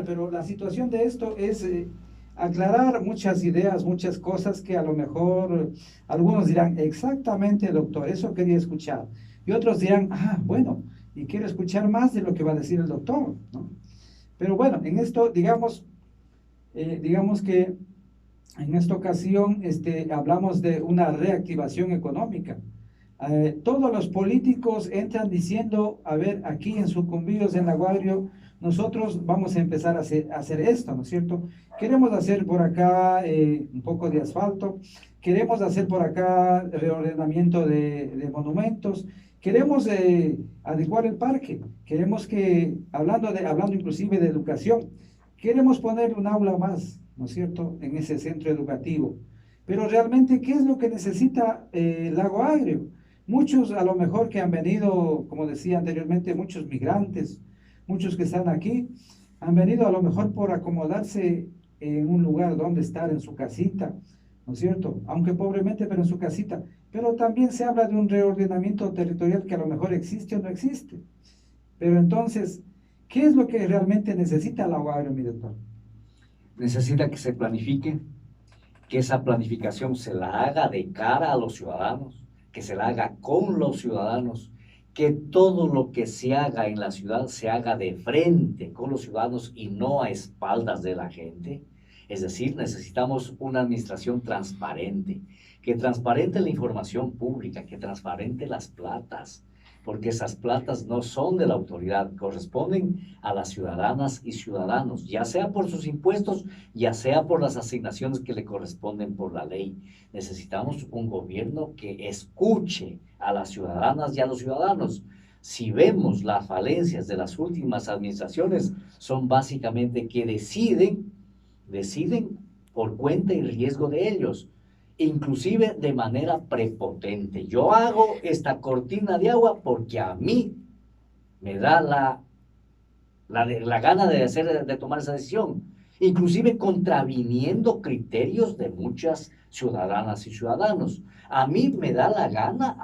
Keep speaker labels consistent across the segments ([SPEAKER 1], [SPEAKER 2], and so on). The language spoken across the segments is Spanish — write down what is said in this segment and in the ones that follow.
[SPEAKER 1] Pero la situación de esto es aclarar muchas ideas, muchas cosas que a lo mejor algunos dirán, exactamente, doctor, eso quería escuchar. Y otros dirán, ah, bueno, y quiero escuchar más de lo que va a decir el doctor, ¿no? Pero bueno, en esto, digamos que en esta ocasión hablamos de una reactivación económica. Todos los políticos entran diciendo, a ver, aquí en Sucumbíos, en La Guario, nosotros vamos a empezar a hacer esto, ¿no es cierto? Queremos hacer por acá un poco de asfalto, queremos hacer por acá reordenamiento de monumentos, queremos adecuar el parque, queremos que, hablando inclusive de educación, queremos poner un aula más, ¿no es cierto?, en ese centro educativo. Pero realmente, ¿qué es lo que necesita Lago Agrio? Muchos a lo mejor que han venido, como decía anteriormente, muchos migrantes, muchos que están aquí, han venido a lo mejor por acomodarse en un lugar donde estar, en su casita, ¿no es cierto? Aunque pobremente, pero en su casita. Pero también se habla de un reordenamiento territorial que a lo mejor existe o no existe. Pero entonces, ¿qué es lo que realmente necesita Lago Agrio, mi doctor?
[SPEAKER 2] Necesita que se planifique, que esa planificación se la haga de cara a los ciudadanos, que se la haga con los ciudadanos, que todo lo que se haga en la ciudad se haga de frente con los ciudadanos y no a espaldas de la gente. Es decir, necesitamos una administración transparente, que transparente la información pública, que transparente las platas, porque esas platas no son de la autoridad, corresponden a las ciudadanas y ciudadanos, ya sea por sus impuestos, ya sea por las asignaciones que le corresponden por la ley. Necesitamos un gobierno que escuche a las ciudadanas y a los ciudadanos. Si vemos las falencias de las últimas administraciones, son básicamente que deciden por cuenta y riesgo de ellos, inclusive de manera prepotente. Yo hago esta cortina de agua porque a mí me da la gana de tomar esa decisión, inclusive contraviniendo criterios de muchas ciudadanas y ciudadanos. A mí me da la gana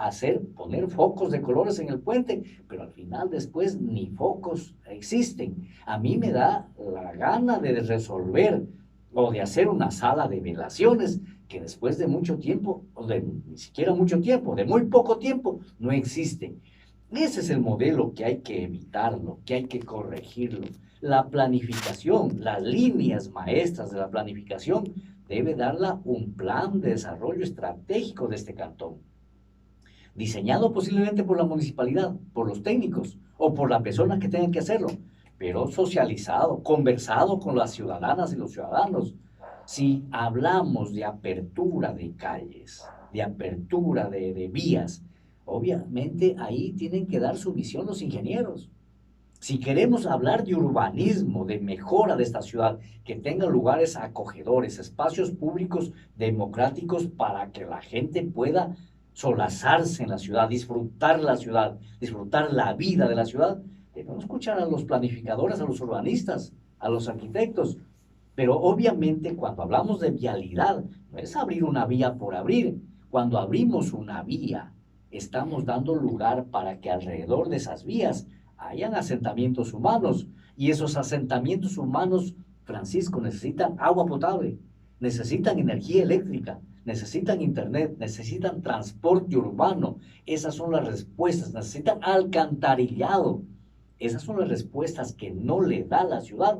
[SPEAKER 2] poner focos de colores en el puente, pero al final después ni focos existen. A mí me da la gana de resolver o de hacer una sala de velaciones que después de mucho tiempo, o de ni siquiera mucho tiempo, de muy poco tiempo, no existe. Ese es el modelo que hay que evitarlo, que hay que corregirlo. La planificación, las líneas maestras de la planificación, debe darla un plan de desarrollo estratégico de este cantón, diseñado posiblemente por la municipalidad, por los técnicos o por la persona que tenga que hacerlo, pero socializado, conversado con las ciudadanas y los ciudadanos. Si hablamos de apertura de calles, de apertura de vías, obviamente ahí tienen que dar su visión los ingenieros. Si queremos hablar de urbanismo, de mejora de esta ciudad, que tenga lugares acogedores, espacios públicos democráticos para que la gente pueda solazarse en la ciudad, disfrutar la vida de la ciudad, debemos escuchar a los planificadores, a los urbanistas, a los arquitectos. Pero obviamente cuando hablamos de vialidad, no es abrir una vía por abrir. Cuando abrimos una vía, estamos dando lugar para que alrededor de esas vías hayan asentamientos humanos. Y esos asentamientos humanos, Francisco, necesitan agua potable, necesitan energía eléctrica, necesitan internet, necesitan transporte urbano. Esas son las respuestas. Necesitan alcantarillado. Esas son las respuestas que no le da la ciudad.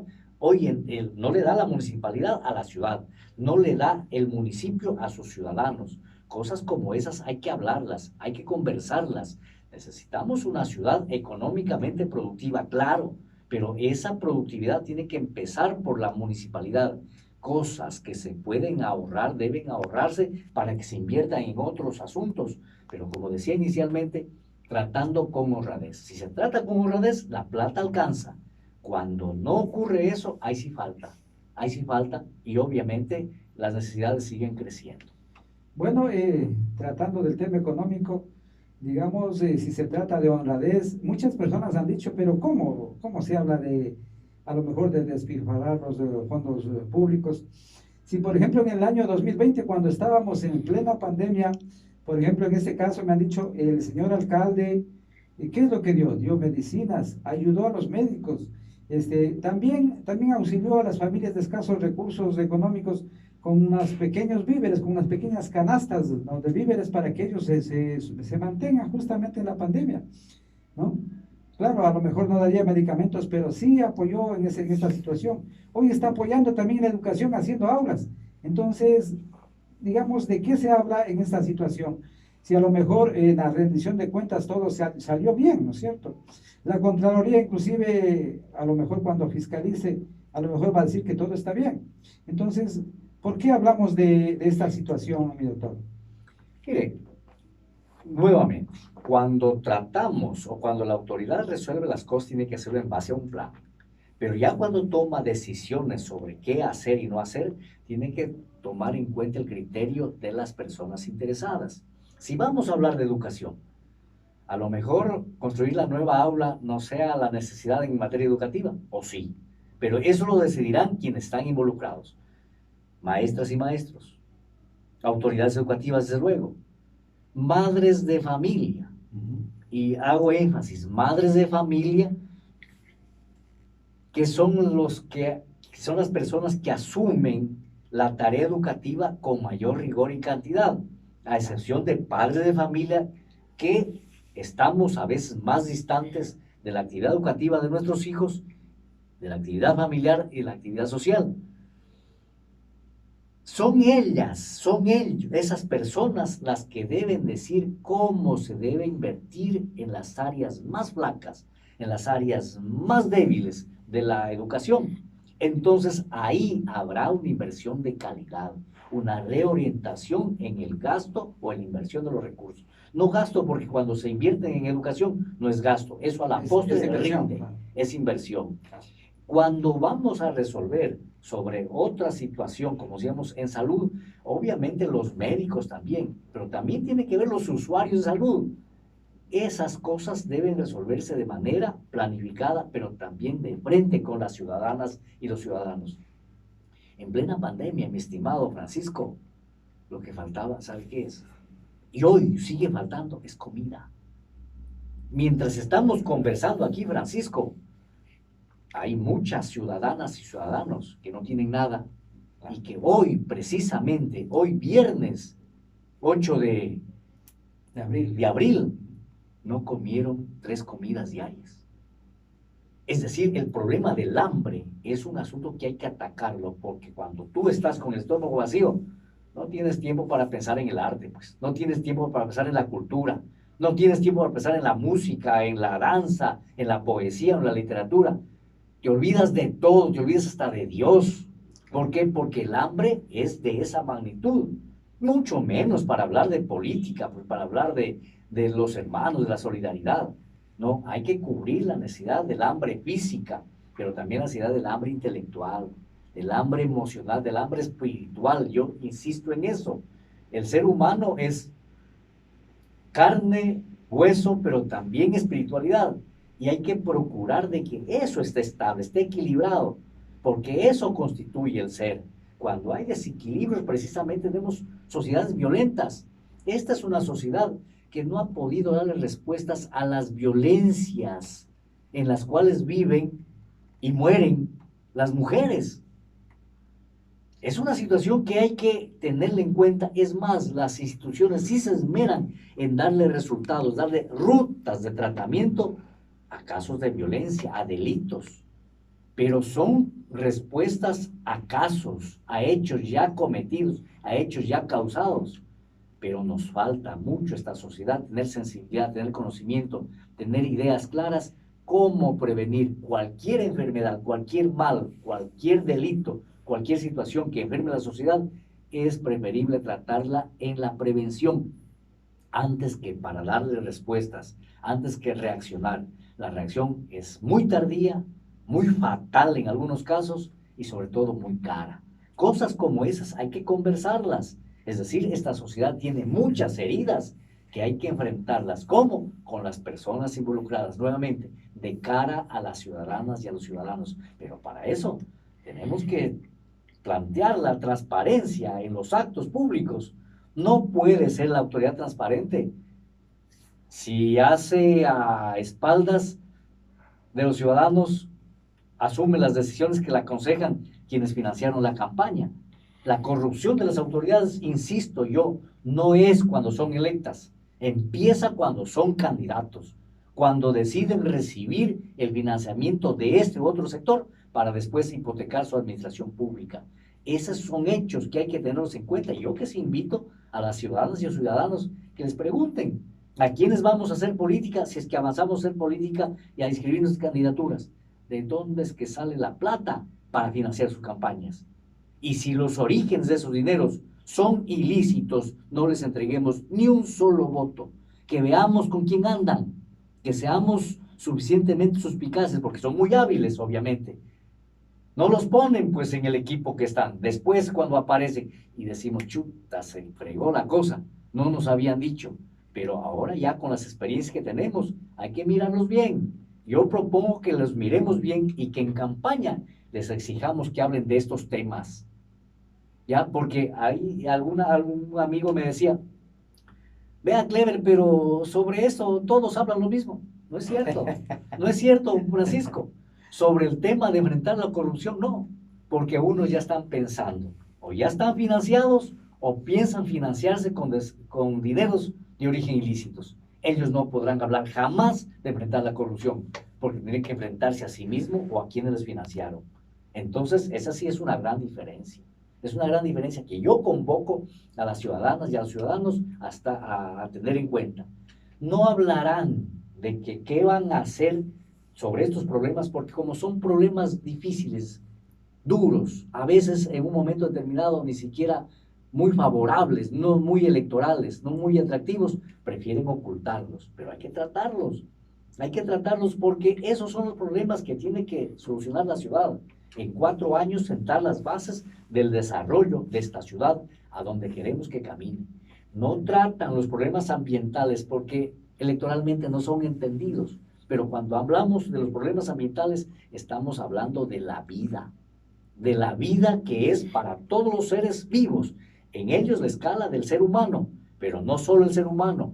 [SPEAKER 2] No le da la municipalidad a la ciudad, no le da el municipio a sus ciudadanos. Cosas como esas hay que hablarlas, hay que conversarlas. Necesitamos una ciudad económicamente productiva, claro, pero esa productividad tiene que empezar por la municipalidad. Cosas que se pueden ahorrar, deben ahorrarse para que se inviertan en otros asuntos. Pero como decía inicialmente, tratando con honradez. Si se trata con honradez, la plata alcanza. Cuando no ocurre eso, ahí sí falta y obviamente las necesidades siguen creciendo.
[SPEAKER 1] Bueno, tratando del tema económico, digamos, si se trata de honradez, muchas personas han dicho, pero ¿cómo se habla de, a lo mejor, de despilfarrar los fondos públicos? Si, por ejemplo, en el año 2020, cuando estábamos en plena pandemia, por ejemplo, en este caso me han dicho, el señor alcalde, ¿qué es lo que dio? Dio medicinas, ayudó a los médicos, También auxilió a las familias de escasos recursos económicos con unos pequeños víveres, con unas pequeñas canastas, ¿no?, de víveres para que ellos se mantengan justamente en la pandemia, ¿no? Claro, a lo mejor no daría medicamentos, pero sí apoyó en esta situación. Hoy está apoyando también en la educación haciendo aulas. Entonces, digamos, ¿de qué se habla en esta situación? Si a lo mejor en la rendición de cuentas todo salió bien, ¿no es cierto? La Contraloría inclusive, a lo mejor cuando fiscalice, a lo mejor va a decir que todo está bien. Entonces, ¿por qué hablamos de esta situación, mi doctor?
[SPEAKER 2] Mire, nuevamente, cuando tratamos o cuando la autoridad resuelve las cosas, tiene que hacerlo en base a un plan. Pero ya cuando toma decisiones sobre qué hacer y no hacer, tiene que tomar en cuenta el criterio de las personas interesadas. Si vamos a hablar de educación, a lo mejor construir la nueva aula no sea la necesidad en materia educativa, o sí, pero eso lo decidirán quienes están involucrados, maestras y maestros, autoridades educativas, desde luego, madres de familia, y hago énfasis, madres de familia, que son las personas que asumen la tarea educativa con mayor rigor y cantidad, a excepción de padres de familia que estamos a veces más distantes de la actividad educativa de nuestros hijos, de la actividad familiar y de la actividad social. Son ellos, esas personas las que deben decir cómo se debe invertir en las áreas más flacas, en las áreas más débiles de la educación. Entonces ahí habrá una inversión de calidad, una reorientación en el gasto o en la inversión de los recursos. No gasto porque cuando se invierte en educación no es gasto, eso a la postre rinde, es inversión. Cuando vamos a resolver sobre otra situación, como decíamos, en salud, obviamente los médicos también, pero también tiene que ver los usuarios de salud. Esas cosas deben resolverse de manera planificada, pero también de frente con las ciudadanas y los ciudadanos. En plena pandemia, mi estimado Francisco, lo que faltaba, ¿sabe qué es? Y hoy sigue faltando, es comida. Mientras estamos conversando aquí, Francisco, hay muchas ciudadanas y ciudadanos que no tienen nada y que hoy, precisamente, hoy viernes 8 de abril, no comieron 3 comidas diarias. Es decir, el problema del hambre es un asunto que hay que atacarlo, porque cuando tú estás con el estómago vacío, no tienes tiempo para pensar en el arte, pues, no tienes tiempo para pensar en la cultura, no tienes tiempo para pensar en la música, en la danza, en la poesía, en la literatura. Te olvidas de todo, te olvidas hasta de Dios. ¿Por qué? Porque el hambre es de esa magnitud. Mucho menos para hablar de política, pues para hablar de los hermanos, de la solidaridad. No, hay que cubrir la necesidad del hambre física, pero también la necesidad del hambre intelectual, del hambre emocional, del hambre espiritual. Yo insisto en eso. El ser humano es carne, hueso, pero también espiritualidad. Y hay que procurar de que eso esté estable, esté equilibrado, porque eso constituye el ser. Cuando hay desequilibrios, precisamente tenemos sociedades violentas. Esta es una sociedad que no ha podido darle respuestas a las violencias en las cuales viven y mueren las mujeres. Es una situación que hay que tenerla en cuenta. Es más, las instituciones sí se esmeran en darle resultados, darle rutas de tratamiento a casos de violencia, a delitos, pero son respuestas a casos, a hechos ya cometidos, a hechos ya causados. Pero nos falta mucho esta sociedad, tener sensibilidad, tener conocimiento, tener ideas claras, cómo prevenir cualquier enfermedad, cualquier mal, cualquier delito, cualquier situación que enferme a la sociedad. Es preferible tratarla en la prevención, antes que para darle respuestas, antes que reaccionar. La reacción es muy tardía, muy fatal en algunos casos y sobre todo muy cara. Cosas como esas hay que conversarlas. Es decir, esta sociedad tiene muchas heridas que hay que enfrentarlas. ¿Cómo? Con las personas involucradas, nuevamente, de cara a las ciudadanas y a los ciudadanos. Pero para eso tenemos que plantear la transparencia en los actos públicos. No puede ser la autoridad transparente si hace a espaldas de los ciudadanos asume las decisiones que le aconsejan quienes financiaron la campaña. La corrupción de las autoridades, insisto yo, no es cuando son electas, empieza cuando son candidatos, cuando deciden recibir el financiamiento de este u otro sector para después hipotecar su administración pública. Esos son hechos que hay que tenerlos en cuenta. Yo que sí invito a las ciudadanas y a los ciudadanos que les pregunten a quiénes vamos a hacer política, si es que avanzamos a hacer política y a inscribir nuestras candidaturas. ¿De dónde es que sale la plata para financiar sus campañas? Y si los orígenes de esos dineros son ilícitos, no les entreguemos ni un solo voto. Que veamos con quién andan, que seamos suficientemente suspicaces, porque son muy hábiles, obviamente. No los ponen pues en el equipo que están. Después cuando aparecen y decimos, chuta, se fregó la cosa, no nos habían dicho. Pero ahora ya con las experiencias que tenemos, hay que mirarlos bien. Yo propongo que los miremos bien y que en campaña les exijamos que hablen de estos temas. Ya, porque ahí algún amigo me decía, vea Clever, pero sobre eso todos hablan lo mismo. No es cierto, no es cierto, Francisco. Sobre el tema de enfrentar la corrupción, no, porque unos ya están pensando, o ya están financiados, o piensan financiarse con dineros de origen ilícitos. Ellos no podrán hablar jamás de enfrentar la corrupción, porque tienen que enfrentarse a sí mismos o a quienes les financiaron. Entonces, esa sí es una gran diferencia. Es una gran diferencia que yo convoco a las ciudadanas y a los ciudadanos hasta a tener en cuenta. No hablarán de que qué van a hacer sobre estos problemas, porque como son problemas difíciles, duros, a veces en un momento determinado ni siquiera muy favorables, no muy electorales, no muy atractivos, prefieren ocultarlos, pero hay que tratarlos porque esos son los problemas que tiene que solucionar la ciudad. En 4 años sentar las bases del desarrollo de esta ciudad a donde queremos que camine. No tratan los problemas ambientales porque electoralmente no son entendidos, pero cuando hablamos de los problemas ambientales estamos hablando de la vida que es para todos los seres vivos, en ellos la escala del ser humano, pero no solo el ser humano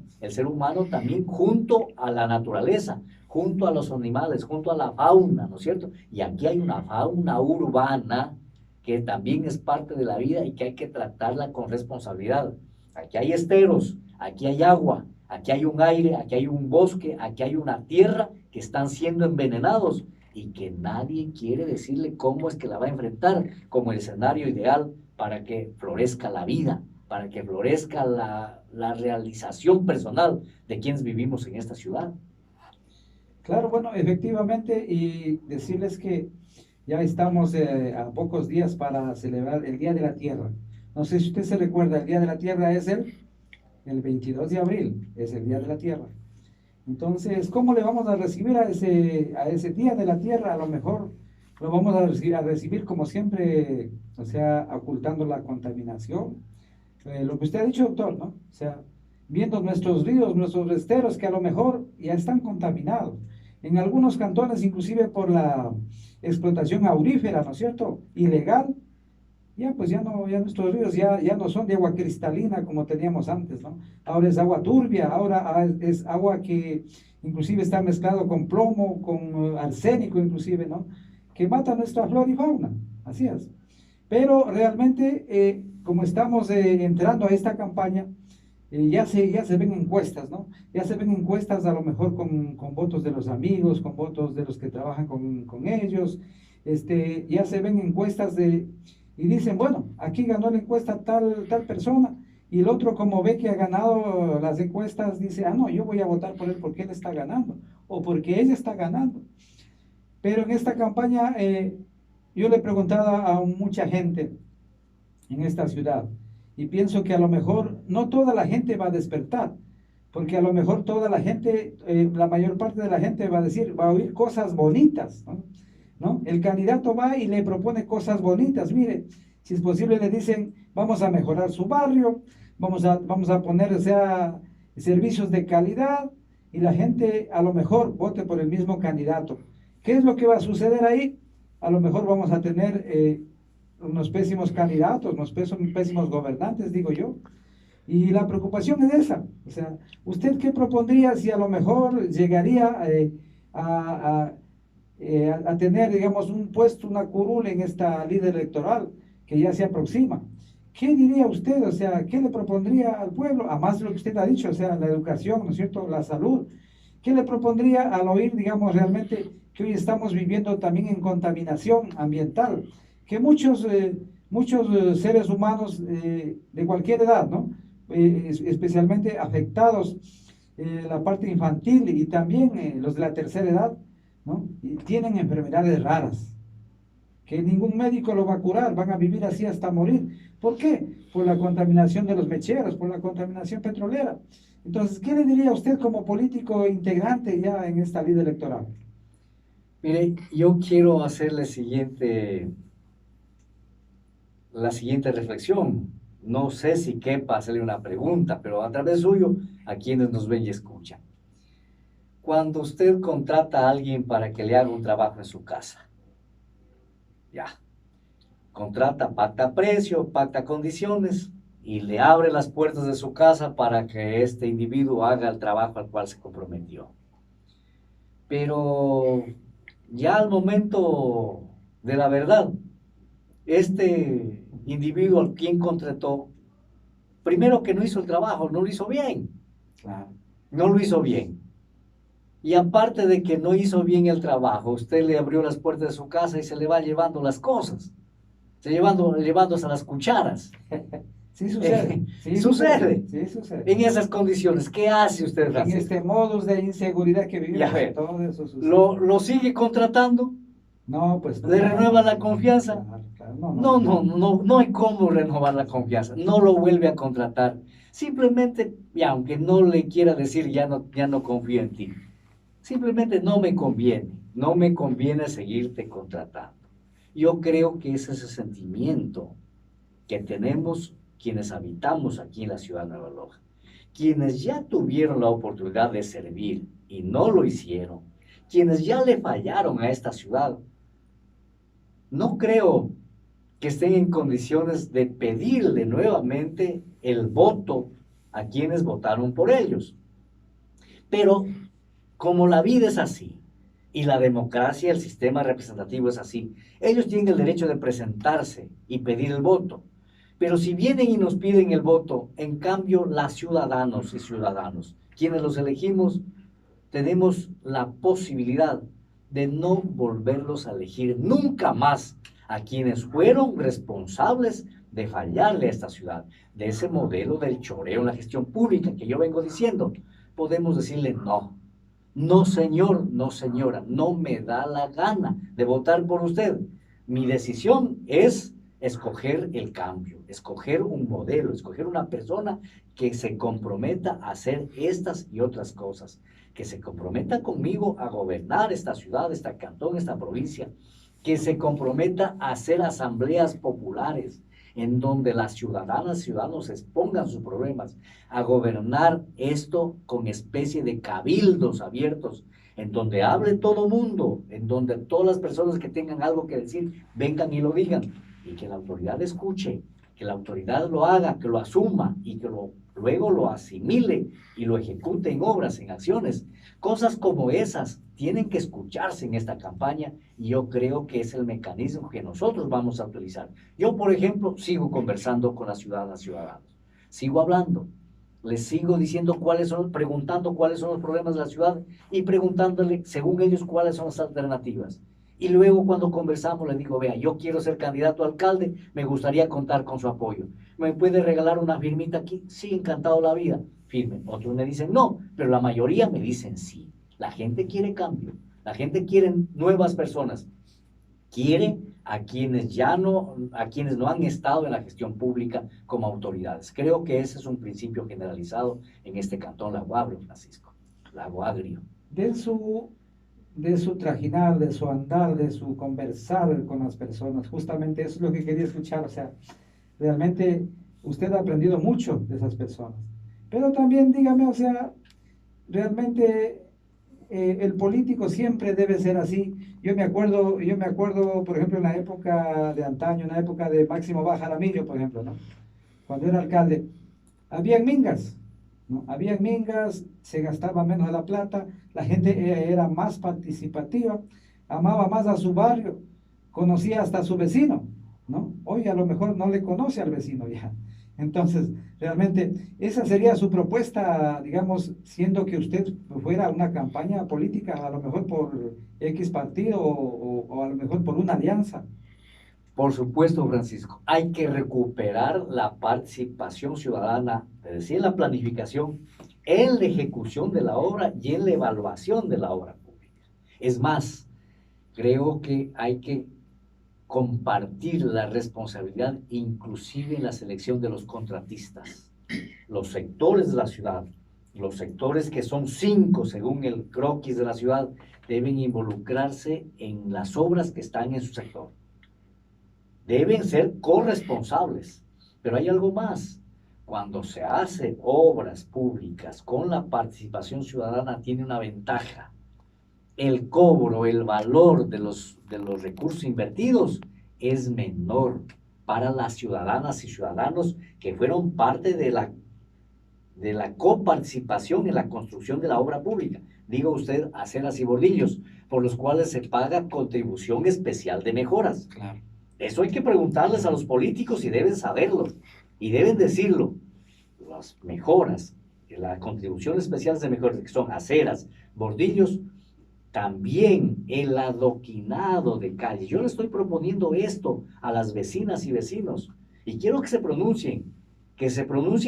[SPEAKER 2] también junto a la naturaleza, junto a los animales, junto a la fauna, ¿no es cierto? Y aquí hay una fauna urbana que también es parte de la vida y que hay que tratarla con responsabilidad. Aquí hay esteros, aquí hay agua, aquí hay un aire, aquí hay un bosque, aquí hay una tierra que están siendo envenenados y que nadie quiere decirle cómo es que la va a enfrentar como el escenario ideal para que florezca la vida, para que florezca la realización personal de quienes vivimos en esta ciudad.
[SPEAKER 1] Claro, bueno, efectivamente, y decirles que ya estamos a pocos días para celebrar el Día de la Tierra. No sé si usted se recuerda, el Día de la Tierra es el 22 de abril, es el Día de la Tierra. Entonces, ¿cómo le vamos a recibir a ese Día de la Tierra? A lo mejor lo vamos a recibir como siempre, o sea, ocultando la contaminación. Lo que usted ha dicho, doctor, ¿no? O sea, viendo nuestros ríos, nuestros esteros, que a lo mejor ya están contaminados. En algunos cantones, inclusive por la explotación aurífera, ¿no es cierto? Ilegal, ya pues ya nuestros ríos ya no son de agua cristalina como teníamos antes, ¿no? Ahora es agua turbia, ahora es agua que inclusive está mezclado con plomo, con arsénico inclusive, ¿no? Que mata nuestra flora y fauna, así es. Pero realmente, como estamos entrando a esta campaña, ya se ven encuestas, ¿no? Ya se ven encuestas a lo mejor con votos de los amigos, con votos de los que trabajan con ellos, ya se ven encuestas y dicen, bueno, aquí ganó la encuesta tal persona, y el otro como ve que ha ganado las encuestas, dice, ah, no, yo voy a votar por él porque él está ganando, o porque ella está ganando. Pero en esta campaña, yo le he preguntado a mucha gente en esta ciudad, y pienso que a lo mejor no toda la gente va a despertar, porque a lo mejor toda la gente, la mayor parte de la gente va a decir, va a oír cosas bonitas, ¿no? ¿No? El candidato va y le propone cosas bonitas. Mire, si es posible le dicen, vamos a mejorar su barrio, vamos a poner, o sea, servicios de calidad, y la gente a lo mejor vote por el mismo candidato. ¿Qué es lo que va a suceder ahí? A lo mejor vamos a tener unos pésimos candidatos, unos pésimos gobernantes, digo yo. Y la preocupación es esa. O sea, ¿usted qué propondría si a lo mejor llegaría a a tener, digamos, un puesto, una curul en esta línea electoral que ya se aproxima. ¿Qué diría usted? O sea, ¿qué le propondría al pueblo? Además de lo que usted ha dicho, o sea, la educación, ¿no es cierto? La salud. ¿Qué le propondría al oír, digamos, realmente que hoy estamos viviendo también en contaminación ambiental? Que muchos seres humanos de cualquier edad, ¿no? Especialmente afectados la parte infantil y también los de la tercera edad, ¿no? Y tienen enfermedades raras que ningún médico lo va a curar, van a vivir así hasta morir. ¿Por qué? Por la contaminación de los mecheros, por la contaminación petrolera. Entonces, ¿qué le diría a usted como político integrante ya en esta ley electoral?
[SPEAKER 2] Mire, yo quiero hacerle la siguiente reflexión. No sé si quepa hacerle una pregunta, pero a través suyo, a quienes nos ven y escuchan. Cuando usted contrata a alguien para que le haga un trabajo en su casa, ya, contrata, pacta precio, pacta condiciones y le abre las puertas de su casa para que este individuo haga el trabajo al cual se comprometió. Pero ya al momento de la verdad, este individuo al quien contrató, primero que no hizo el trabajo, no lo hizo bien.
[SPEAKER 1] Claro.
[SPEAKER 2] No lo hizo bien. Y aparte de que no hizo bien el trabajo, usted le abrió las puertas de su casa y se le va llevando las cosas, llevándose las cucharas.
[SPEAKER 1] Sí sucede, sí
[SPEAKER 2] Sucede.
[SPEAKER 1] sí sucede.
[SPEAKER 2] En esas condiciones, ¿qué hace usted,
[SPEAKER 1] En
[SPEAKER 2] Francisco?
[SPEAKER 1] este modus de inseguridad que
[SPEAKER 2] Ya
[SPEAKER 1] vivimos,
[SPEAKER 2] ve,
[SPEAKER 1] todo eso sucede.
[SPEAKER 2] ¿lo sigue contratando?
[SPEAKER 1] No, pues no.
[SPEAKER 2] ¿Le renueva la confianza?
[SPEAKER 1] Claro, claro, no, no,
[SPEAKER 2] No,
[SPEAKER 1] no.
[SPEAKER 2] no, no, no hay cómo renovar la confianza. No lo vuelve a contratar. Simplemente, y aunque no le quiera decir ya no confío en ti. Simplemente no me conviene seguirte contratando. Yo creo que es ese sentimiento que tenemos quienes habitamos aquí en la ciudad de Nueva Loja. Quienes ya tuvieron la oportunidad de servir y no lo hicieron, quienes ya le fallaron a esta ciudad, no creo que estén en condiciones de pedirle nuevamente el voto a quienes votaron por ellos. Pero como la vida es así, y la democracia, el sistema representativo es así, ellos tienen el derecho de presentarse y pedir el voto. Pero si vienen y nos piden el voto, en cambio, las ciudadanos y ciudadanos, quienes los elegimos, tenemos la posibilidad de no volverlos a elegir nunca más a quienes fueron responsables de fallarle a esta ciudad, de ese modelo del choreo en la gestión pública que yo vengo diciendo. Podemos decirle no. No, señor, no, señora, no me da la gana de votar por usted. Mi decisión es escoger el cambio, escoger un modelo, escoger una persona que se comprometa a hacer estas y otras cosas, que se comprometa conmigo a gobernar esta ciudad, esta cantón, esta provincia, que se comprometa a hacer asambleas populares en donde las ciudadanas y ciudadanos expongan sus problemas, a gobernar esto con especie de cabildos abiertos, en donde hable todo mundo, en donde todas las personas que tengan algo que decir vengan y lo digan, y que la autoridad escuche, que la autoridad lo haga, que lo asuma y que luego lo asimile y lo ejecute en obras, en acciones. Cosas como esas tienen que escucharse en esta campaña y yo creo que es el mecanismo que nosotros vamos a utilizar. Yo, por ejemplo, sigo conversando con las ciudadanas y ciudadanos, sigo hablando, les sigo diciendo preguntando cuáles son los problemas de la ciudad y preguntándole, según ellos, cuáles son las alternativas. Y luego cuando conversamos les digo, vea, yo quiero ser candidato a alcalde, me gustaría contar con su apoyo. ¿Me puede regalar una firmita aquí? Sí, encantado la vida. Firme. Otros me dicen no, pero la mayoría me dicen sí. La gente quiere cambio, la gente quiere nuevas personas, quiere a quienes a quienes no han estado en la gestión pública como autoridades. Creo que ese es un principio generalizado en este cantón Lago Agrio, Francisco. Lago Agrio.
[SPEAKER 1] De su trajinar, de su andar, de su conversar con las personas, justamente eso es lo que quería escuchar, o sea, realmente usted ha aprendido mucho de esas personas. Pero también dígame, o sea, realmente el político siempre debe ser así. Yo me acuerdo, por ejemplo, en la época de antaño, en la época de Máximo Bajaramillo, por ejemplo, ¿no? Cuando era alcalde, habían mingas, ¿no? Habían mingas, se gastaba menos la plata, la gente era más participativa, amaba más a su barrio, conocía hasta a su vecino, ¿no? Hoy a lo mejor no le conoce al vecino ya. Entonces, realmente, esa sería su propuesta, digamos, siendo que usted fuera una campaña política, a lo mejor por X partido o a lo mejor por una alianza.
[SPEAKER 2] Por supuesto, Francisco, hay que recuperar la participación ciudadana, es decir, la planificación, en la ejecución de la obra y en la evaluación de la obra pública. Es más, creo que hay que compartir la responsabilidad, inclusive en la selección de los contratistas. Los sectores de la ciudad, los sectores que son 5 según el croquis de la ciudad, deben involucrarse en las obras que están en su sector. Deben ser corresponsables. Pero hay algo más. Cuando se hacen obras públicas con la participación ciudadana, tiene una ventaja. El cobro, el valor de los recursos invertidos es menor para las ciudadanas y ciudadanos que fueron parte de la coparticipación en la construcción de la obra pública. Diga usted, aceras y bordillos, por los cuales se paga contribución especial de mejoras.
[SPEAKER 1] Claro.
[SPEAKER 2] Eso hay que preguntarles a los políticos y deben saberlo, y deben decirlo. Las mejoras, la contribución especial de mejoras, que son aceras, bordillos, también el adoquinado de calles. Yo le estoy proponiendo esto a las vecinas y vecinos, y quiero que se pronuncien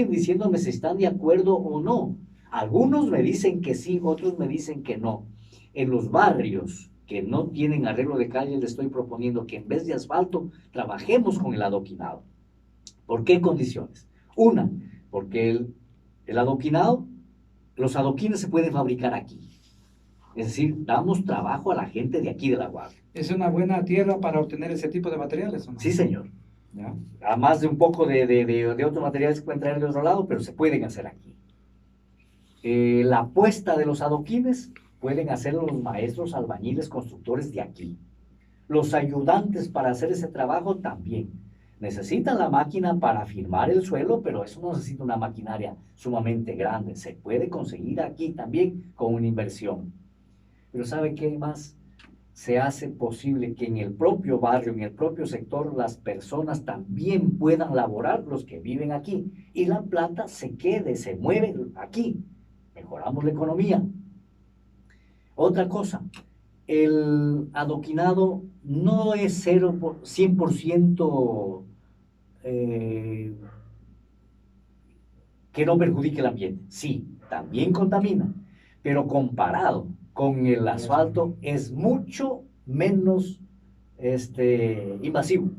[SPEAKER 2] diciéndome si están de acuerdo o no. Algunos me dicen que sí, otros me dicen que no. En los barrios que no tienen arreglo de calle, le estoy proponiendo que en vez de asfalto, trabajemos con el adoquinado. ¿Por qué condiciones? Una, porque el adoquinado, los adoquines se pueden fabricar aquí. Es decir, damos trabajo a la gente de aquí de La Guardia.
[SPEAKER 1] ¿Es una buena tierra para obtener ese tipo de materiales, ¿o no?
[SPEAKER 2] Sí, señor.
[SPEAKER 1] ¿Ya?
[SPEAKER 2] Además de un poco de otros materiales que pueden traer de otro lado, pero se pueden hacer aquí. La puesta de los adoquines pueden hacerlo los maestros albañiles constructores de aquí. Los ayudantes para hacer ese trabajo también. Necesitan la máquina para firmar el suelo, pero eso no necesita una maquinaria sumamente grande. Se puede conseguir aquí también con una inversión. Pero ¿sabe qué más? Se hace posible que en el propio barrio, en el propio sector, las personas también puedan laborar, los que viven aquí, y la plata se quede, se mueve aquí. Mejoramos la economía. Otra cosa, el adoquinado no es 100% que no perjudique el ambiente. Sí, también contamina, pero comparado con el asfalto es mucho menos invasivo.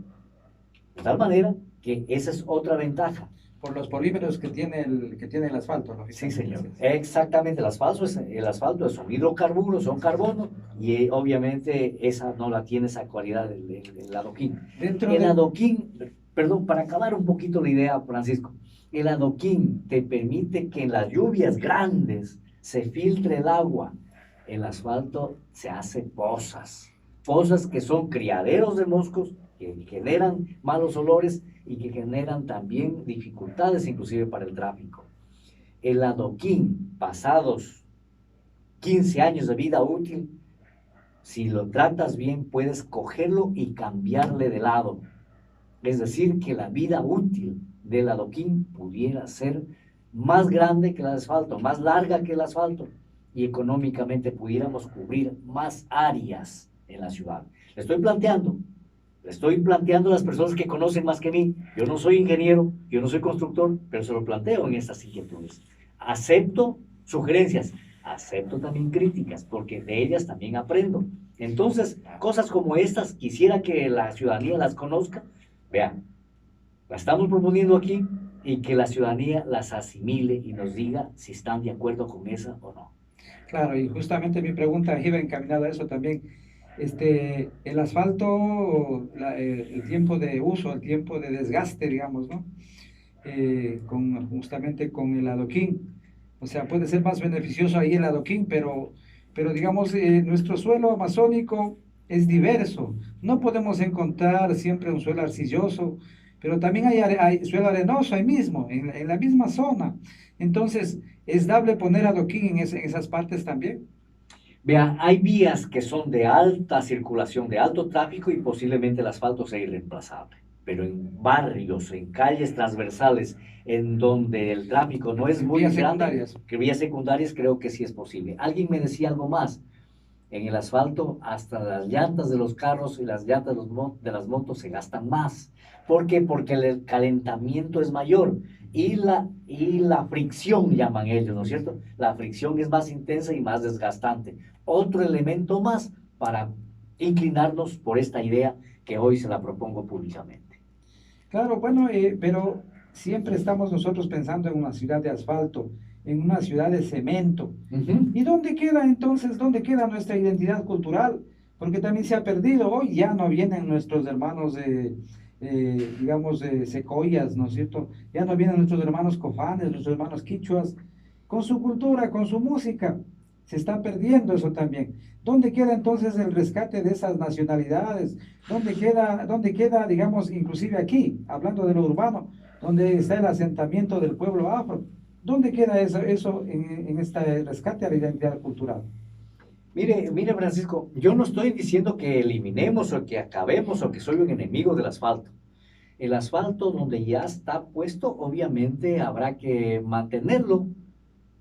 [SPEAKER 2] De tal manera que esa es otra ventaja.
[SPEAKER 1] Por los polímeros que tiene el asfalto, ¿no?
[SPEAKER 2] Sí, señor. Exactamente. El asfalto es un hidrocarburo, son carbono, y obviamente esa no la tiene esa cualidad el adoquín. Adoquín, perdón, para acabar un poquito la idea, Francisco, el adoquín te permite que en las lluvias grandes se filtre el agua. El asfalto se hace pozas que son criaderos de moscos, que generan malos olores y que generan también dificultades inclusive para el tráfico. El adoquín, pasados 15 años de vida útil, si lo tratas bien, puedes cogerlo y cambiarle de lado. Es decir, que la vida útil del adoquín pudiera ser más grande que el asfalto, más larga que el asfalto, y económicamente pudiéramos cubrir más áreas en la ciudad. Le estoy planteando a las personas que conocen más que mí. Yo no soy ingeniero, yo no soy constructor, pero se lo planteo en estas inquietudes. Acepto sugerencias, acepto también críticas, porque de ellas también aprendo. Entonces, cosas como estas, quisiera que la ciudadanía las conozca. Vean, las estamos proponiendo aquí, y que la ciudadanía las asimile y nos diga si están de acuerdo con esa o no.
[SPEAKER 1] Claro, y justamente mi pregunta iba encaminada a eso también. El asfalto, el tiempo de uso, el tiempo de desgaste, digamos, ¿no? Justamente con el adoquín. O sea, puede ser más beneficioso ahí el adoquín, pero digamos, nuestro suelo amazónico es diverso. No podemos encontrar siempre un suelo arcilloso, pero también hay suelo arenoso ahí mismo, en la misma zona. Entonces, ¿es dable poner adoquín en esas partes también?
[SPEAKER 2] Vean, hay vías que son de alta circulación, de alto tráfico y posiblemente el asfalto sea irreemplazable. Pero en barrios, en calles transversales, en donde el tráfico no es
[SPEAKER 1] En
[SPEAKER 2] muy
[SPEAKER 1] vías
[SPEAKER 2] grande,
[SPEAKER 1] secundarias.
[SPEAKER 2] que vías secundarias creo que sí es posible. Alguien me decía algo más. En el asfalto, hasta las llantas de los carros y las llantas de las motos se gastan más. ¿Por qué? Porque el calentamiento es mayor y la fricción, llaman ellos, ¿no es cierto? La fricción es más intensa y más desgastante. Otro elemento más para inclinarnos por esta idea que hoy se la propongo públicamente.
[SPEAKER 1] Claro, bueno, pero siempre estamos nosotros pensando en una ciudad de asfalto, en una ciudad de cemento.
[SPEAKER 2] Ujú.
[SPEAKER 1] ¿Y dónde queda entonces, dónde queda nuestra identidad cultural? Porque también se ha perdido. Hoy ya no vienen nuestros hermanos, digamos, secoyas, ¿no es cierto? Ya no vienen nuestros hermanos cofanes, nuestros hermanos quichuas, con su cultura, con su música. Se está perdiendo eso también. ¿Dónde queda entonces el rescate de esas nacionalidades? Dónde queda, digamos, inclusive aquí, hablando de lo urbano, donde está el asentamiento del pueblo afro? ¿Dónde queda eso en este rescate a la identidad cultural?
[SPEAKER 2] Mire, Francisco, yo no estoy diciendo que eliminemos o que acabemos o que soy un enemigo del asfalto. El asfalto donde ya está puesto, obviamente habrá que mantenerlo,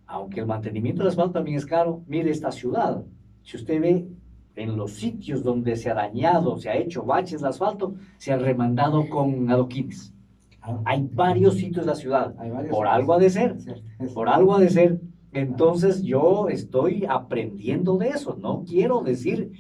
[SPEAKER 2] aunque el mantenimiento del asfalto también es caro. Mire esta ciudad, si usted ve en los sitios donde se ha dañado, se ha hecho baches de asfalto, se ha remandado con adoquines.
[SPEAKER 1] Ah,
[SPEAKER 2] Hay varios sitios de la ciudad,
[SPEAKER 1] hay varios
[SPEAKER 2] por
[SPEAKER 1] sitios.
[SPEAKER 2] algo ha de ser,
[SPEAKER 1] Es cierto,
[SPEAKER 2] por algo ha de ser. Entonces yo estoy aprendiendo de eso, no quiero decir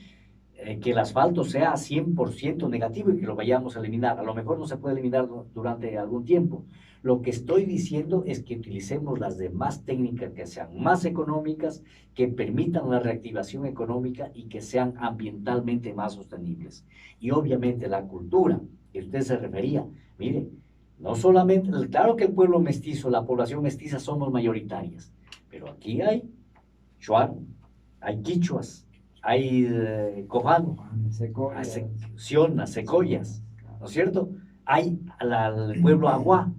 [SPEAKER 2] que el asfalto sea 100% negativo y que lo vayamos a eliminar. A lo mejor no se puede eliminar durante algún tiempo. Lo que estoy diciendo es que utilicemos las demás técnicas que sean más económicas, que permitan la reactivación económica y que sean ambientalmente más sostenibles. Y obviamente la cultura, que usted se refería, mire, no solamente, claro que el pueblo mestizo, la población mestiza somos mayoritarias, pero aquí hay shuar, hay quichuas, hay cobán, hay
[SPEAKER 1] Secoya,
[SPEAKER 2] sionas, secoyas, ¿no es cierto? Hay el pueblo agua,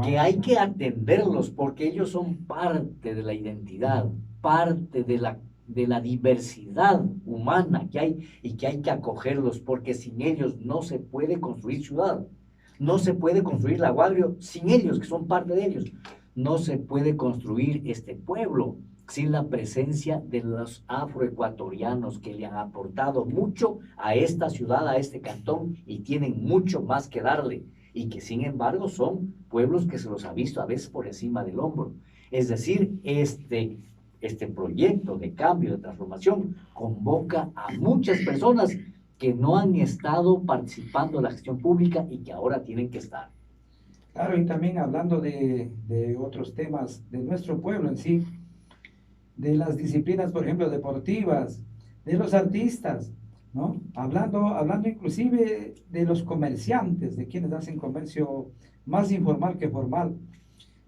[SPEAKER 2] que hay que atenderlos porque ellos son parte de la identidad, parte de la diversidad humana que hay y que hay que acogerlos porque sin ellos no se puede construir ciudad, no se puede construir la Guagrio sin ellos, que son parte de ellos, no se puede construir este pueblo sin la presencia de los afroecuatorianos que le han aportado mucho a esta ciudad, a este cantón y tienen mucho más que darle y que sin embargo son pueblos que se los ha visto a veces por encima del hombro. Es decir, este proyecto de cambio, de transformación, convoca a muchas personas que no han estado participando en la gestión pública y que ahora tienen que estar.
[SPEAKER 1] claro, y también hablando de otros temas de nuestro pueblo en sí, de las disciplinas, por ejemplo, deportivas, de los artistas, ¿no? Hablando inclusive de los comerciantes, de quienes hacen comercio más informal que formal.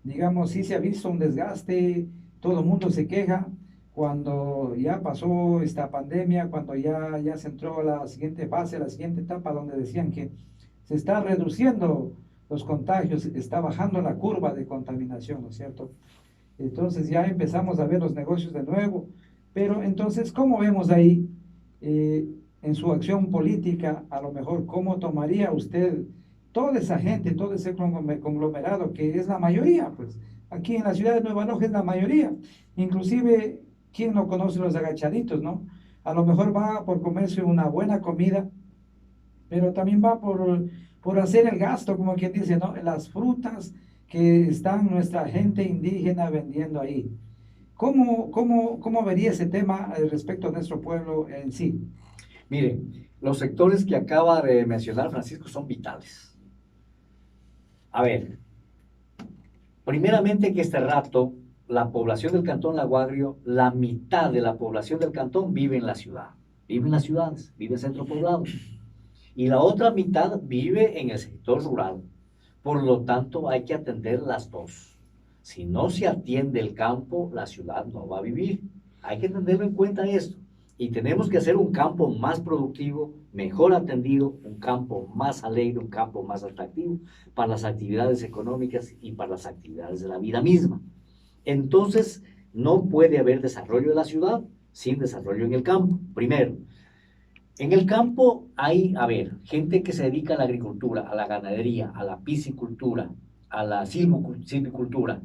[SPEAKER 1] Digamos, sí se ha visto un desgaste, todo el mundo se queja cuando ya pasó esta pandemia, cuando ya se entró a la siguiente fase, a la siguiente etapa, donde decían que se está reduciendo los contagios, está bajando la curva de contaminación, ¿no es cierto? Entonces ya empezamos a ver los negocios de nuevo, pero entonces, ¿cómo vemos ahí en su acción política, a lo mejor, cómo tomaría usted toda esa gente, todo ese conglomerado que es la mayoría, pues aquí en la ciudad de Nueva Loja es la mayoría, inclusive, ¿quién no conoce los agachaditos, no? A lo mejor va por comerse una buena comida, pero también va por hacer el gasto, como quien dice, ¿no? Las frutas que están nuestra gente indígena vendiendo ahí. ¿Cómo vería ese tema respecto a nuestro pueblo en sí?
[SPEAKER 2] Mire, los sectores que acaba de mencionar Francisco son vitales. A ver, primeramente que este rato la población del cantón Laguagrio, la mitad de la población del cantón vive en la ciudad, vive en las ciudades, vive en centro poblado. Y la otra mitad vive en el sector rural. Por lo tanto, hay que atender las dos. Si no se atiende el campo, la ciudad no va a vivir. Hay que tenerlo en cuenta esto. Y tenemos que hacer un campo más productivo, mejor atendido, un campo más alegre, un campo más atractivo para las actividades económicas y para las actividades de la vida misma. Entonces, no puede haber desarrollo de la ciudad sin desarrollo en el campo. Primero, en el campo hay, a ver, gente que se dedica a la agricultura, a la ganadería, a la piscicultura, a la silvicultura.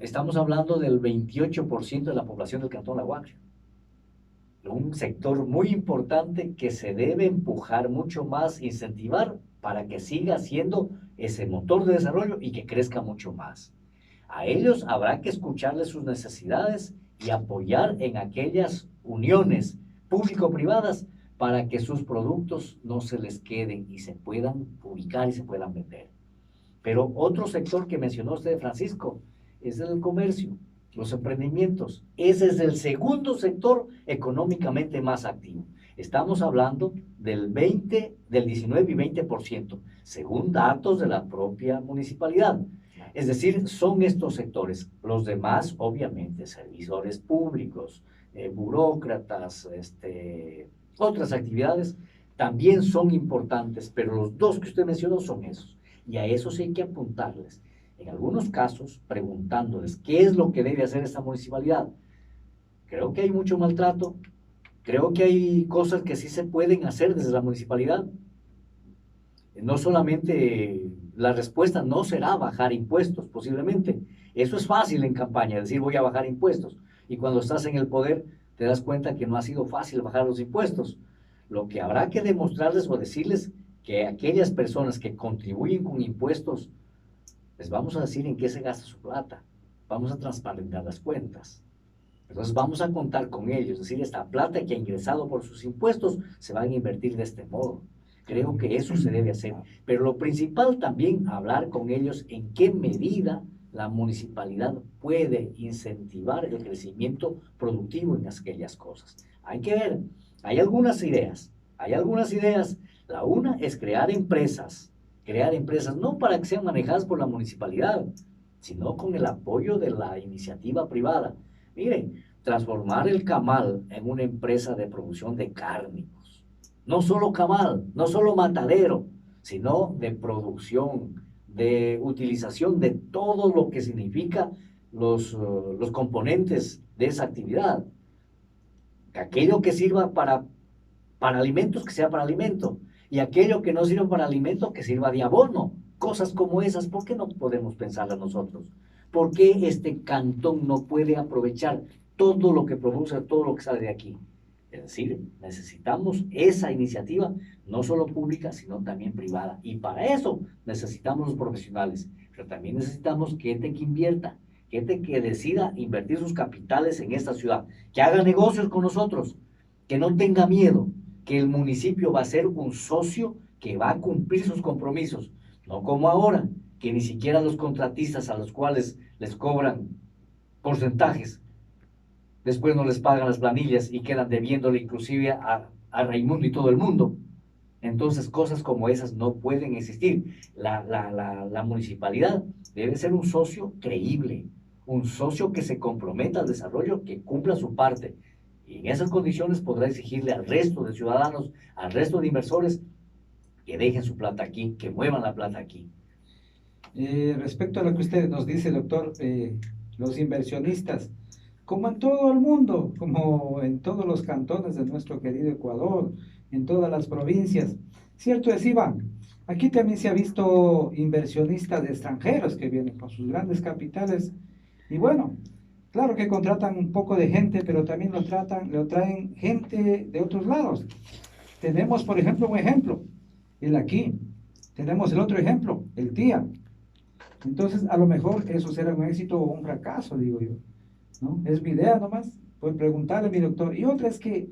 [SPEAKER 2] Estamos hablando del 28% de la población del Cantón La Guajira. Un sector muy importante que se debe empujar mucho más, incentivar para que siga siendo ese motor de desarrollo y que crezca mucho más. A ellos habrá que escucharles sus necesidades y apoyar en aquellas uniones público-privadas para que sus productos no se les queden y se puedan publicar y se puedan vender. Pero otro sector que mencionó usted, Francisco, es el comercio, los emprendimientos. Ese es el segundo sector económicamente más activo. Estamos hablando del 19 y 20%, según datos de la propia municipalidad. Es decir, son estos sectores. Los demás, obviamente, servidores públicos, burócratas, otras actividades, también son importantes, pero los dos que usted mencionó son esos. Y a esos hay que apuntarles. En algunos casos, preguntándoles qué es lo que debe hacer esta municipalidad. Creo que hay mucho maltrato, creo que hay cosas que sí se pueden hacer desde la municipalidad. No solamente la respuesta no será bajar impuestos, posiblemente. Eso es fácil en campaña, decir voy a bajar impuestos. Y cuando estás en el poder, te das cuenta que no ha sido fácil bajar los impuestos. Lo que habrá que demostrarles o decirles que aquellas personas que contribuyen con impuestos, les vamos a decir en qué se gasta su plata. Vamos a transparentar las cuentas. Entonces vamos a contar con ellos, es decir, esta plata que ha ingresado por sus impuestos se van a invertir de este modo. Creo que eso se debe hacer. Pero lo principal también, hablar con ellos en qué medida la municipalidad puede incentivar el crecimiento productivo en aquellas cosas. Hay que ver, hay algunas ideas. La una es crear empresas no para que sean manejadas por la municipalidad, sino con el apoyo de la iniciativa privada. Miren, transformar el camal en una empresa de producción de cárnicos. No solo camal, no solo matadero, sino de producción, de utilización de todo lo que significa los componentes de esa actividad. Aquello que sirva para alimentos, que sea para alimento. Y aquello que no sirva para alimento, que sirva de abono. Cosas como esas, ¿por qué no podemos pensarlas nosotros? ¿Por qué este cantón no puede aprovechar todo lo que produce, todo lo que sale de aquí? Es decir, necesitamos esa iniciativa, no solo pública, sino también privada. Y para eso necesitamos los profesionales, pero también necesitamos gente que invierta, gente que decida invertir sus capitales en esta ciudad, que haga negocios con nosotros, que no tenga miedo, que el municipio va a ser un socio que va a cumplir sus compromisos, no como ahora, que ni siquiera los contratistas a los cuales les cobran porcentajes, después no les pagan las planillas y quedan debiéndole inclusive a Raimundo y todo el mundo. Entonces cosas como esas no pueden existir. La municipalidad debe ser un socio creíble, un socio que se comprometa al desarrollo, que cumpla su parte. Y en esas condiciones podrá exigirle al resto de ciudadanos, al resto de inversores, que dejen su plata aquí, que muevan la plata aquí.
[SPEAKER 1] Respecto a lo que usted nos dice, doctor, los inversionistas, como en todo el mundo, como en todos los cantones de nuestro querido Ecuador, en todas las provincias, cierto es, Iván, aquí también se ha visto inversionistas extranjeros que vienen con sus grandes capitales y bueno, claro que contratan un poco de gente, pero también lo traen gente de otros lados. Tenemos, por ejemplo, un ejemplo, el aquí. Tenemos el otro ejemplo, el TIA. Entonces, a lo mejor eso será un éxito o un fracaso, digo yo, ¿no? Es mi idea nomás, pues preguntarle a mi doctor. Y otra es que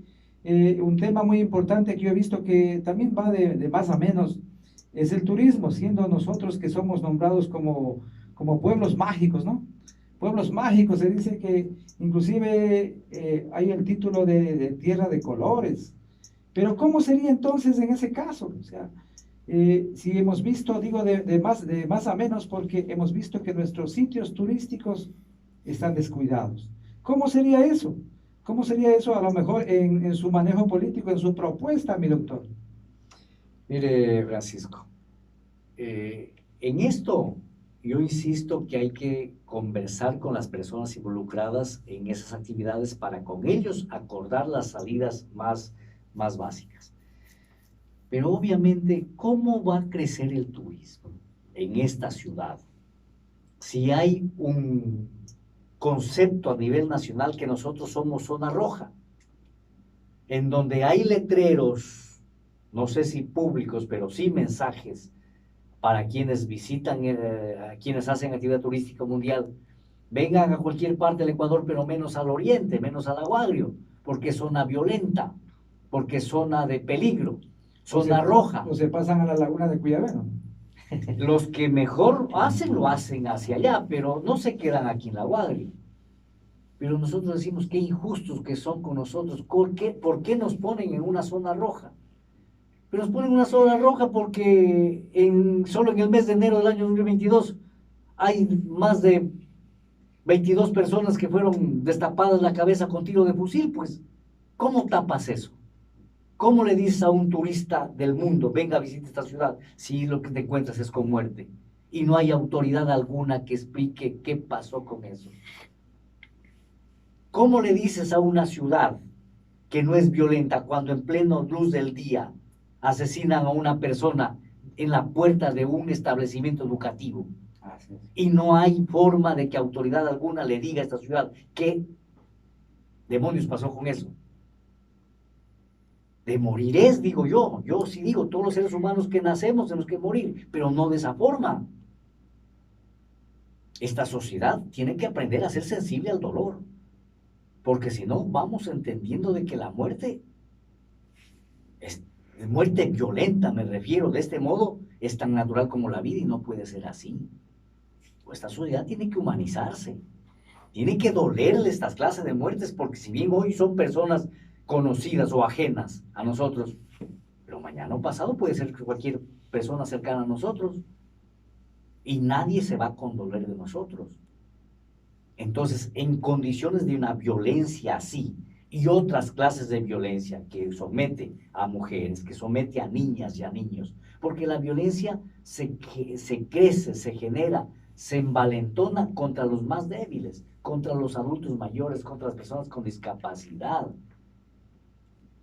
[SPEAKER 1] un tema muy importante que yo he visto que también va de más a menos, es el turismo, siendo nosotros que somos nombrados como pueblos mágicos, ¿no? Pueblos mágicos, se dice que inclusive hay el título de tierra de colores. Pero ¿cómo sería entonces en ese caso? O sea, si hemos visto, digo de más a menos, porque hemos visto que nuestros sitios turísticos están descuidados. ¿Cómo sería eso? ¿Cómo sería eso a lo mejor en su manejo político, en su propuesta, mi doctor?
[SPEAKER 2] Mire, Francisco, en esto yo insisto que hay que conversar con las personas involucradas en esas actividades para con ellos acordar las salidas más básicas. Pero obviamente, ¿cómo va a crecer el turismo en esta ciudad? Si hay un concepto a nivel nacional que nosotros somos zona roja, en donde hay letreros, no sé si públicos, pero sí mensajes para quienes visitan, a quienes hacen actividad turística mundial, vengan a cualquier parte del Ecuador, pero menos al oriente, menos al Aguario, porque es zona violenta, porque es zona de peligro, zona roja.
[SPEAKER 1] O se pasan a la laguna de Cuyabé, ¿no?
[SPEAKER 2] Los que mejor hacen, lo hacen hacia allá, pero no se quedan aquí en la Aguario. Pero nosotros decimos qué injustos que son con nosotros. ¿Por qué nos ponen en una zona roja? Pero nos ponen en una zona roja porque solo en el mes de enero del año 2022 hay más de 22 personas que fueron destapadas la cabeza con tiro de fusil. Pues, ¿cómo tapas eso? ¿Cómo le dices a un turista del mundo, venga a visitar esta ciudad, si lo que te encuentras es con muerte? Y no hay autoridad alguna que explique qué pasó con eso. ¿Cómo le dices a una ciudad que no es violenta cuando en pleno luz del día asesinan a una persona en la puerta de un establecimiento educativo? Y no hay forma de que autoridad alguna le diga a esta ciudad qué demonios pasó con eso. De morir es, digo yo sí digo, todos los seres humanos que nacemos tenemos que morir, pero no de esa forma. Esta sociedad tiene que aprender a ser sensible al dolor, porque si no vamos entendiendo de que la muerte es muerte violenta, me refiero, de este modo es tan natural como la vida y no puede ser así. Esta sociedad tiene que humanizarse, tiene que dolerle estas clases de muertes, porque si bien hoy son personas conocidas o ajenas a nosotros, pero mañana o pasado puede ser cualquier persona cercana a nosotros y nadie se va a condoler de nosotros. Entonces, en condiciones de una violencia así y otras clases de violencia que somete a mujeres, que somete a niñas y a niños, porque la violencia se crece, se genera, se envalentona contra los más débiles, contra los adultos mayores, contra las personas con discapacidad.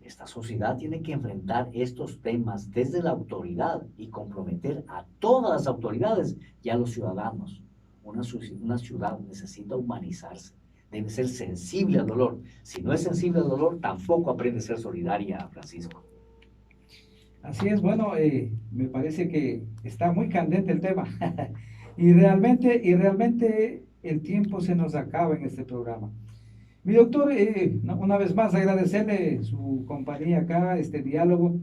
[SPEAKER 2] Esta sociedad tiene que enfrentar estos temas desde la autoridad y comprometer a todas las autoridades y a los ciudadanos. Una ciudad necesita humanizarse, debe ser sensible al dolor. Si no es sensible al dolor, tampoco aprende a ser solidaria, Francisco.
[SPEAKER 1] Así es, bueno, me parece que está muy candente el tema y realmente el tiempo se nos acaba en este programa. Mi doctor, una vez más agradecerle su compañía acá, este diálogo,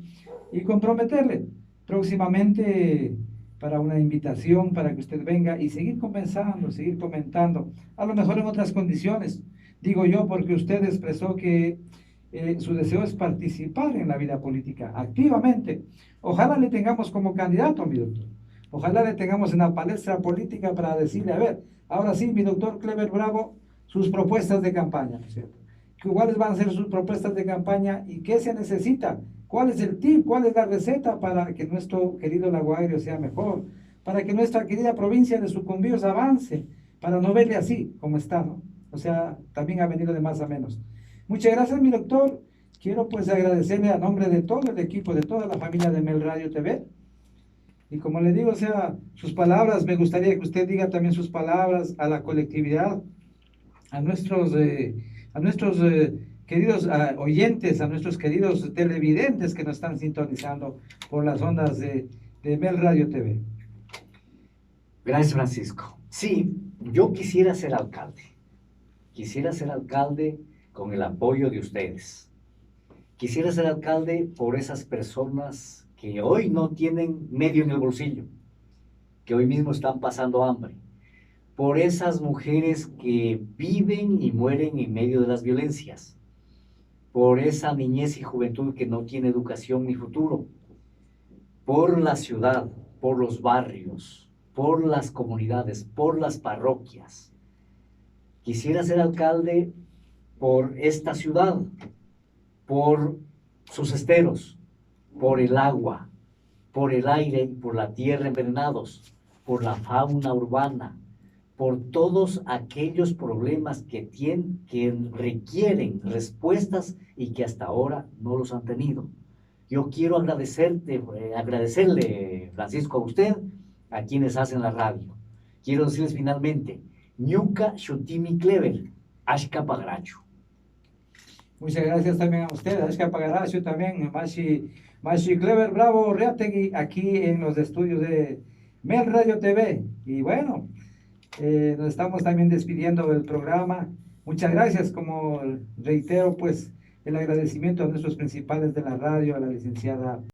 [SPEAKER 1] y comprometerle próximamente para una invitación para que usted venga y seguir conversando, seguir comentando, a lo mejor en otras condiciones, digo yo, porque usted expresó que su deseo es participar en la vida política activamente. Ojalá le tengamos como candidato, mi doctor. Ojalá le tengamos en la palestra política para decirle, a ver, ahora sí, mi doctor Clever Bravo, sus propuestas de campaña, ¿no es cierto? ¿Cuáles van a ser sus propuestas de campaña y qué se necesita? ¿Cuál es el tip? ¿Cuál es la receta para que nuestro querido Lago Agrio sea mejor? Para que nuestra querida provincia de Sucumbíos avance, para no verle así como está, ¿no? O sea, también ha venido de más a menos. Muchas gracias, mi doctor. Quiero pues agradecerle a nombre de todo el equipo, de toda la familia de Mel Radio TV. Y como le digo, o sea, sus palabras, me gustaría que usted diga también sus palabras a la colectividad, a nuestros queridos oyentes, a nuestros queridos televidentes que nos están sintonizando por las ondas de Mel Radio TV.
[SPEAKER 2] Gracias, Francisco. Sí, yo quisiera ser alcalde. Quisiera ser alcalde con el apoyo de ustedes. Quisiera ser alcalde por esas personas que hoy no tienen medio en el bolsillo, que hoy mismo están pasando hambre, por esas mujeres que viven y mueren en medio de las violencias, por esa niñez y juventud que no tiene educación ni futuro, por la ciudad, por los barrios, por las comunidades, por las parroquias. Quisiera ser alcalde por esta ciudad, por sus esteros, por el agua, por el aire y por la tierra envenenados, por la fauna urbana, por todos aquellos problemas que requieren respuestas y que hasta ahora no los han tenido. Yo quiero agradecerle, Francisco, a usted, a quienes hacen la radio. Quiero decirles finalmente, Ñuka Shutimi Clever, Ashka Pagracho.
[SPEAKER 1] Muchas gracias también a usted, Ashka Pagaracio también, Mashi Clever Bravo Reategui, aquí en los estudios de Mel Radio TV. Y bueno, nos estamos también despidiendo del programa. Muchas gracias, como reitero, pues el agradecimiento a nuestros principales de la radio, a la licenciada